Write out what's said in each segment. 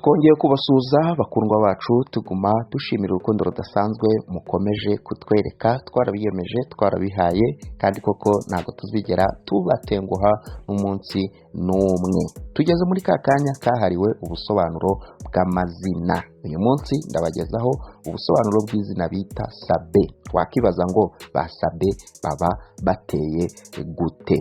twongeye kubasuhuza bakundwa bacu, tuguma dushimira urukundo rudasanzwe mukomeje kutwereka. Twarabiyemeje, twarabihaye, kandi koko ntabwo tuzigera tubatenguha n'umunsi n'umwe. Tugeze muri ka kanya kahariwe ubusobanuro bw'amazina. Uyu munsi ndabagezaho ubusobanuro bw'izina bita Sabe. Wakibaza ngo ba Sabe baba bateye gute?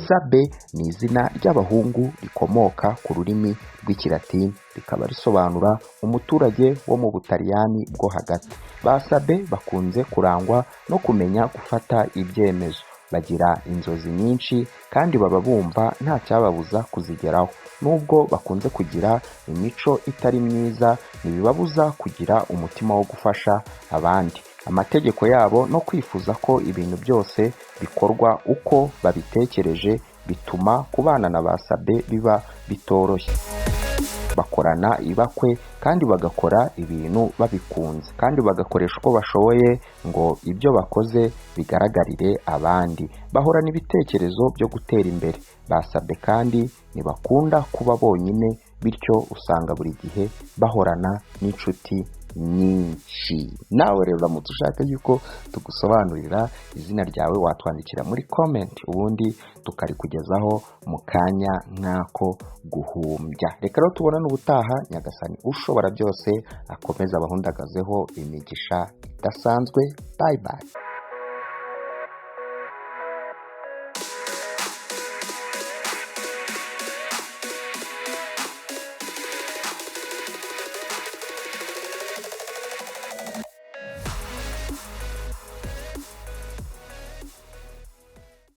Sabe ni izina ry'abahungu rikomoka ku rurimi rw'ikilatini, rikaba risobanura umuturage wo mu Butaliyani bwo hagati. Ba Sabe bakunze kurangwa no kumenya gufata ibyemezo, bagira inzozi nyinshi kandi baba bumva nta cyababuza kuzigeraho. Nubwo bakunze kugira imico itari myiza, ntibibabuza kugira umutima wo gufasha abandi. Amategeko yabo no kwifuza ko ibintu byose bikorwa uko babitekereje bituma kubana na ba Sabe biba bitoroshye. Bakorana ibakwe kandi bagakora ibintu babikunze, kandi bagakoresha uko bashoboye ngo ibyo bakoze bigaragarire abandi. Bahorana ibitekerezo byo gutera imbere. Ba Sabe kandi ntibakunda kuba bonyine, bityo usanga buri gihe bahorana n'inshuti nyinshi. Nawe rero uramutse ushaka yuko tugusobanurira izina ryawe, watwandikira muri comment, ubundi tukarikugezaho mu kanya nk'ako guhumbya. Reka rero tubonane ubutaha. Nyagasani ushobora byose akomeza abahundagazeho imigisha idasanzwe. Bye bye.